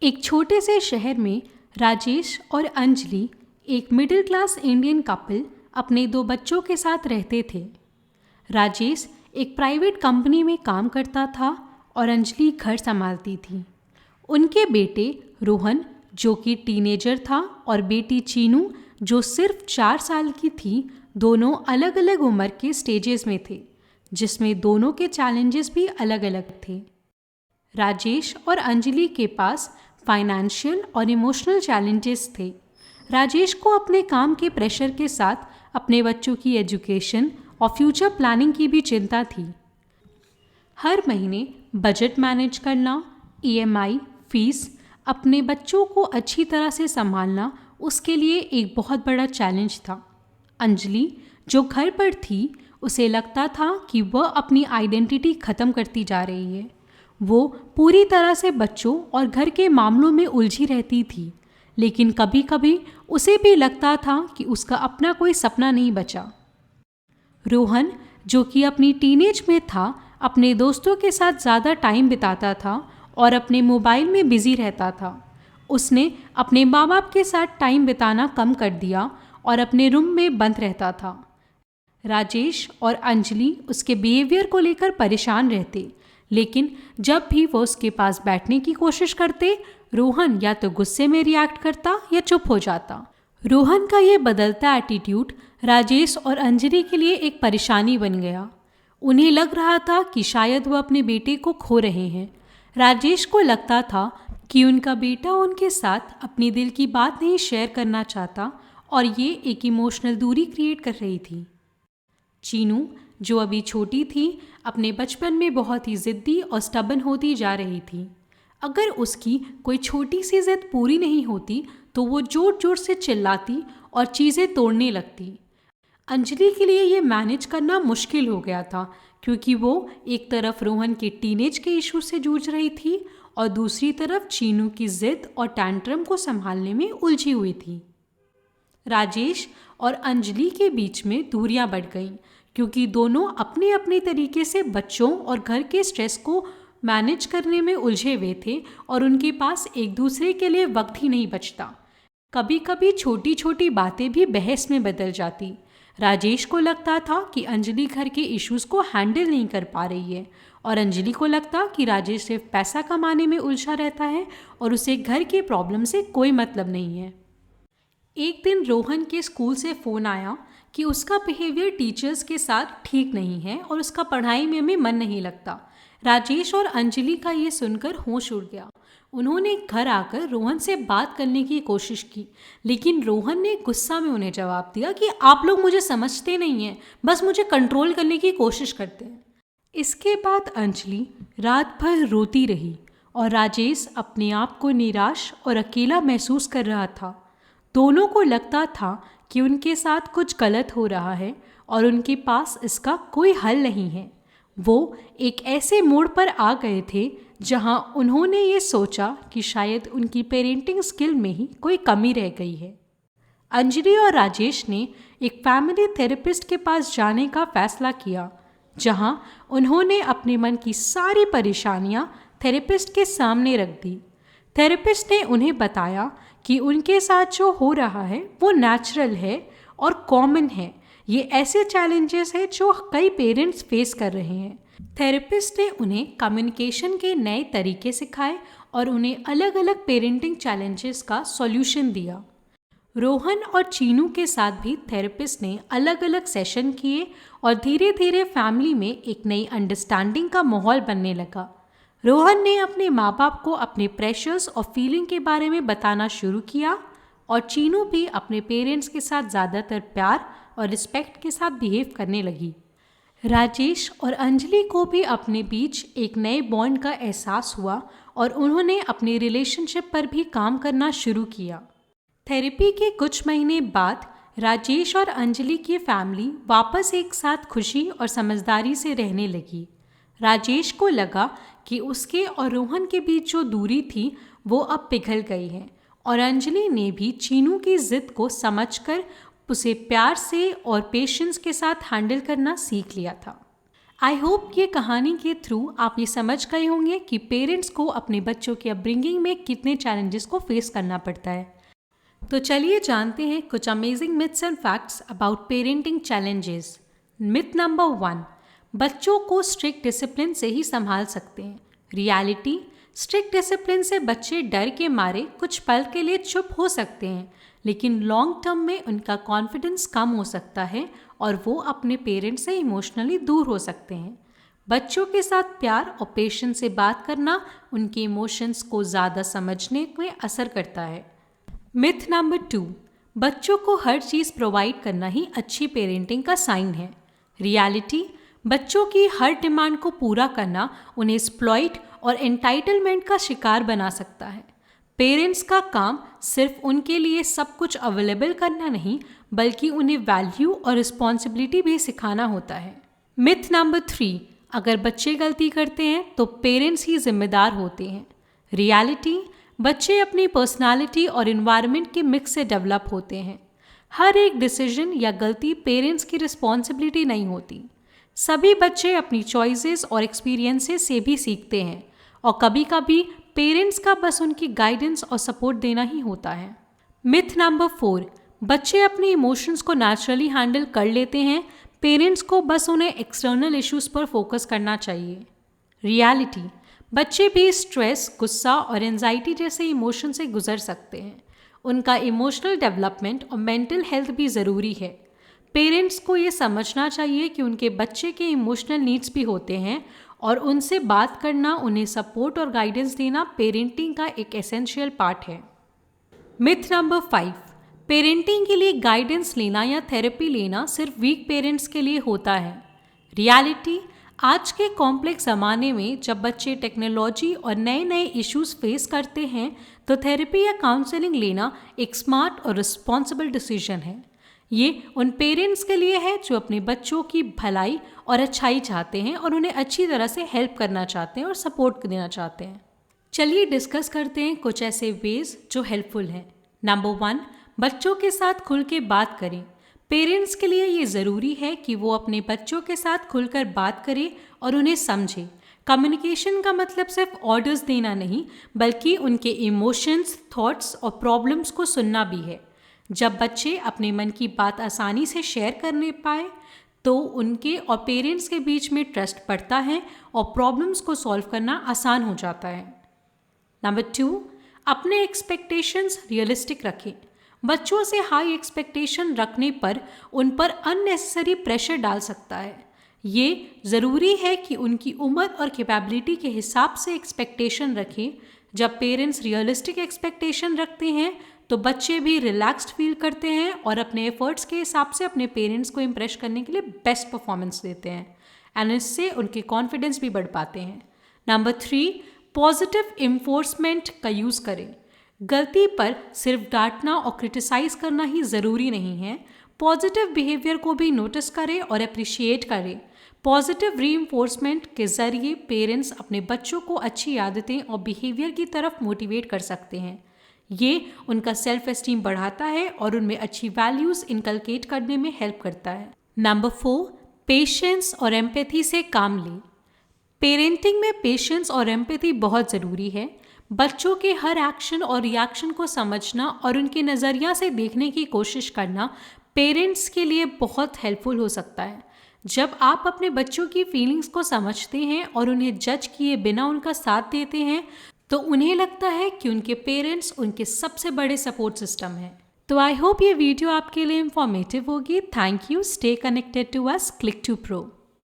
एक छोटे से शहर में राजेश और अंजलि, एक मिडिल क्लास इंडियन कपल, अपने 2 बच्चों के साथ रहते थे। राजेश एक प्राइवेट कंपनी में काम करता था और अंजलि घर संभालती थी। उनके बेटे रोहन, जो कि टीनेजर था, और बेटी चीनू, जो सिर्फ 4 साल की थी, दोनों अलग अलग उम्र के स्टेजेस में थे, जिसमें दोनों के चैलेंजेस भी अलग अलग थे। राजेश और अंजलि के पास फाइनेंशियल और इमोशनल चैलेंजेस थे। राजेश को अपने काम के प्रेशर के साथ अपने बच्चों की एजुकेशन और फ्यूचर प्लानिंग की भी चिंता थी। हर महीने बजट मैनेज करना, ईएमआई, फीस, अपने बच्चों को अच्छी तरह से संभालना उसके लिए एक बहुत बड़ा चैलेंज था। अंजलि, जो घर पर थी, उसे लगता था कि वह अपनी आइडेंटिटी ख़त्म करती जा रही है। वो पूरी तरह से बच्चों और घर के मामलों में उलझी रहती थी, लेकिन कभी कभी उसे भी लगता था कि उसका अपना कोई सपना नहीं बचा। रोहन, जो कि अपनी टीनेज में था, अपने दोस्तों के साथ ज़्यादा टाइम बिताता था और अपने मोबाइल में बिजी रहता था। उसने अपने माँ बाप के साथ टाइम बिताना कम कर दिया और अपने रूम में बंद रहता था। राजेश और अंजलि उसके बिहेवियर को लेकर परेशान रहते, लेकिन जब भी वो उसके पास बैठने की कोशिश करते, रोहन या तो गुस्से में रिएक्ट करता या चुप हो जाता। रोहन का ये बदलता एटीट्यूड राजेश और अंजलि के लिए एक परेशानी बन गया। उन्हें लग रहा था कि शायद वह अपने बेटे को खो रहे हैं। राजेश को लगता था कि उनका बेटा उनके साथ अपनी दिल की बात नहीं शेयर करना चाहता और ये एक इमोशनल दूरी क्रिएट कर रही थी। चीनू, जो अभी छोटी थी, अपने बचपन में बहुत ही ज़िद्दी और स्टबन होती जा रही थी। अगर उसकी कोई छोटी सी ज़िद पूरी नहीं होती तो वो ज़ोर ज़ोर से चिल्लाती और चीज़ें तोड़ने लगती। अंजलि के लिए ये मैनेज करना मुश्किल हो गया था, क्योंकि वो एक तरफ रोहन के टीनेज के इशू से जूझ रही थी और दूसरी तरफ चीनू की ज़िद और टैंट्रम को संभालने में उलझी हुई थी। राजेश और अंजलि के बीच में दूरियां बढ़ गईं, क्योंकि दोनों अपने अपने तरीके से बच्चों और घर के स्ट्रेस को मैनेज करने में उलझे हुए थे और उनके पास एक दूसरे के लिए वक्त ही नहीं बचता। कभी कभी छोटी छोटी बातें भी बहस में बदल जाती। राजेश को लगता था कि अंजलि घर के इश्यूज को हैंडल नहीं कर पा रही है और अंजलि को लगता कि राजेश सिर्फ पैसा कमाने में उलझा रहता है और उसे घर के प्रॉब्लम से कोई मतलब नहीं है। एक दिन रोहन के स्कूल से फ़ोन आया कि उसका बिहेवियर टीचर्स के साथ ठीक नहीं है और उसका पढ़ाई में भी मन नहीं लगता। राजेश और अंजलि का ये सुनकर होश उड़ गया। उन्होंने घर आकर रोहन से बात करने की कोशिश की, लेकिन रोहन ने गुस्सा में उन्हें जवाब दिया कि आप लोग मुझे समझते नहीं हैं, बस मुझे कंट्रोल करने की कोशिश करते हैं। इसके बाद अंजलि रात भर रोती रही और राजेश अपने आप को निराश और अकेला महसूस कर रहा था। दोनों को लगता था कि उनके साथ कुछ गलत हो रहा है और उनके पास इसका कोई हल नहीं है। वो एक ऐसे मोड़ पर आ गए थे जहां उन्होंने ये सोचा कि शायद उनकी पेरेंटिंग स्किल में ही कोई कमी रह गई है। अंजलि और राजेश ने एक फैमिली थेरेपिस्ट के पास जाने का फैसला किया, जहां उन्होंने अपने मन की सारी परेशानियां थेरेपिस्ट के सामने रख दी। थेरेपिस्ट ने उन्हें बताया कि उनके साथ जो हो रहा है वो नेचुरल है और कॉमन है। ये ऐसे चैलेंजेस हैं जो कई पेरेंट्स फेस कर रहे हैं। थेरेपिस्ट ने उन्हें कम्युनिकेशन के नए तरीके सिखाए और उन्हें अलग अलग पेरेंटिंग चैलेंजेस का सॉल्यूशन दिया। रोहन और चीनू के साथ भी थेरेपिस्ट ने अलग अलग सेशन किए और धीरे धीरे फैमिली में एक नई अंडरस्टैंडिंग का माहौल बनने लगा। रोहन ने अपने माँ बाप को अपने प्रेशर्स और फीलिंग के बारे में बताना शुरू किया और चीनू भी अपने पेरेंट्स के साथ ज़्यादातर प्यार और रिस्पेक्ट के साथ बिहेव करने लगी। राजेश और अंजलि को भी अपने बीच एक नए बॉन्ड का एहसास हुआ और उन्होंने अपने रिलेशनशिप पर भी काम करना शुरू किया। थेरेपी के कुछ महीने बाद राजेश और अंजलि की फैमिली वापस एक साथ खुशी और समझदारी से रहने लगी। राजेश को लगा कि उसके और रोहन के बीच जो दूरी थी वो अब पिघल गई है और अंजलि ने भी चीनू की ज़िद को समझकर उसे प्यार से और पेशेंस के साथ हैंडल करना सीख लिया था। आई होप ये कहानी के थ्रू आप ये समझ गए होंगे कि पेरेंट्स को अपने बच्चों के अपब्रिंगिंग में कितने चैलेंजेस को फेस करना पड़ता है। तो चलिए जानते हैं कुछ amazing myths and facts about parenting challenges. Myth number 1, बच्चों को स्ट्रिक्ट डिसिप्लिन से ही संभाल सकते हैं। रियलिटी, स्ट्रिक्ट डिसिप्लिन से बच्चे डर के मारे कुछ पल के लिए चुप हो सकते हैं, लेकिन लॉन्ग टर्म में उनका कॉन्फिडेंस कम हो सकता है और वो अपने पेरेंट्स से इमोशनली दूर हो सकते हैं। बच्चों के साथ प्यार और पेशेंस से बात करना उनके इमोशंस को ज़्यादा समझने में असर करता है। मिथ नंबर 2, बच्चों को हर चीज़ प्रोवाइड करना ही अच्छी पेरेंटिंग का साइन है। रियलिटी, बच्चों की हर डिमांड को पूरा करना उन्हें एक्सप्लॉइट और एंटाइटलमेंट का शिकार बना सकता है। पेरेंट्स का काम सिर्फ उनके लिए सब कुछ अवेलेबल करना नहीं, बल्कि उन्हें वैल्यू और रिस्पॉन्सिबिलिटी भी सिखाना होता है। मिथ नंबर 3, अगर बच्चे गलती करते हैं तो पेरेंट्स ही जिम्मेदार होते हैं। रियलिटी, बच्चे अपनी पर्सनालिटी और इन्वायरमेंट के मिक्स से डेवलप होते हैं। हर एक डिसीजन या गलती पेरेंट्स की रिस्पॉन्सिबिलिटी नहीं होती। सभी बच्चे अपनी चॉइसेस और एक्सपीरियंसेस से भी सीखते हैं और कभी कभी पेरेंट्स का बस उनकी गाइडेंस और सपोर्ट देना ही होता है। मिथ नंबर 4, बच्चे अपने इमोशंस को नेचुरली हैंडल कर लेते हैं, पेरेंट्स को बस उन्हें एक्सटर्नल इश्यूज पर फोकस करना चाहिए। रियलिटी, बच्चे भी स्ट्रेस, गुस्सा और एंजाइटी जैसे इमोशन से गुजर सकते हैं। उनका इमोशनल डेवलपमेंट और मेंटल हेल्थ भी ज़रूरी है। पेरेंट्स को ये समझना चाहिए कि उनके बच्चे के इमोशनल नीड्स भी होते हैं और उनसे बात करना, उन्हें सपोर्ट और गाइडेंस देना पेरेंटिंग का एक एसेंशियल पार्ट है। मिथ नंबर 5, पेरेंटिंग के लिए गाइडेंस लेना या थेरेपी लेना सिर्फ वीक पेरेंट्स के लिए होता है। रियलिटी, आज के कॉम्प्लेक्स ज़माने में जब बच्चे टेक्नोलॉजी और नए नए इश्यूज फेस करते हैं तो थेरेपी या काउंसलिंग लेना एक स्मार्ट और रिस्पॉन्सिबल डिसीजन है। ये उन पेरेंट्स के लिए है जो अपने बच्चों की भलाई और अच्छाई चाहते हैं और उन्हें अच्छी तरह से हेल्प करना चाहते हैं और सपोर्ट देना चाहते हैं। चलिए डिस्कस करते हैं कुछ ऐसे वेज जो हेल्पफुल हैं। नंबर 1, बच्चों के साथ खुल के बात करें। पेरेंट्स के लिए ये ज़रूरी है कि वो अपने बच्चों के साथ खुलकर बात करें और उन्हें समझें। कम्युनिकेशन का मतलब सिर्फ ऑर्डर्स देना नहीं, बल्कि उनके इमोशंस, थॉट्स और प्रॉब्लम्स को सुनना भी है। जब बच्चे अपने मन की बात आसानी से शेयर करने पाए तो उनके और पेरेंट्स के बीच में ट्रस्ट बढ़ता है और प्रॉब्लम्स को सॉल्व करना आसान हो जाता है। नंबर 2, अपने एक्सपेक्टेशंस रियलिस्टिक रखें। बच्चों से हाई एक्सपेक्टेशन रखने पर उन पर अननेसेसरी प्रेशर डाल सकता है। ये ज़रूरी है कि उनकी उम्र और कैपेबिलिटी के हिसाब से एक्सपेक्टेशन रखें। जब पेरेंट्स रियलिस्टिक एक्सपेक्टेशन रखते हैं तो बच्चे भी रिलैक्स्ड फील करते हैं और अपने एफर्ट्स के हिसाब से अपने पेरेंट्स को इम्प्रेस करने के लिए बेस्ट परफॉर्मेंस देते हैं एंड इससे उनके कॉन्फिडेंस भी बढ़ पाते हैं। नंबर 3, पॉजिटिव इन्फोर्समेंट का यूज़ करें। गलती पर सिर्फ डांटना और क्रिटिसाइज करना ही ज़रूरी नहीं है। पॉजिटिव बिहेवियर को भी नोटिस करें और अप्रिशिएट करें। पॉजिटिव रीइंफोर्समेंट के ज़रिए पेरेंट्स अपने बच्चों को अच्छी आदतें और बिहेवियर की तरफ मोटिवेट कर सकते हैं। ये उनका सेल्फ एस्टीम बढ़ाता है और उनमें अच्छी वैल्यूज़ इनकलकेट करने में हेल्प करता है। नंबर 4, पेशेंस और एम्पैथी से काम लें। पेरेंटिंग में पेशेंस और एम्पैथी बहुत ज़रूरी है। बच्चों के हर एक्शन और रिएक्शन को समझना और उनके नज़रिया से देखने की कोशिश करना पेरेंट्स के लिए बहुत हेल्पफुल हो सकता है। जब आप अपने बच्चों की फीलिंग्स को समझते हैं और उन्हें जज किए बिना उनका साथ देते हैं तो उन्हें लगता है कि उनके पेरेंट्स उनके सबसे बड़े सपोर्ट सिस्टम हैं। तो आई होप ये वीडियो आपके लिए इंफॉर्मेटिव होगी। Thank you. Stay connected to us. Click to pro.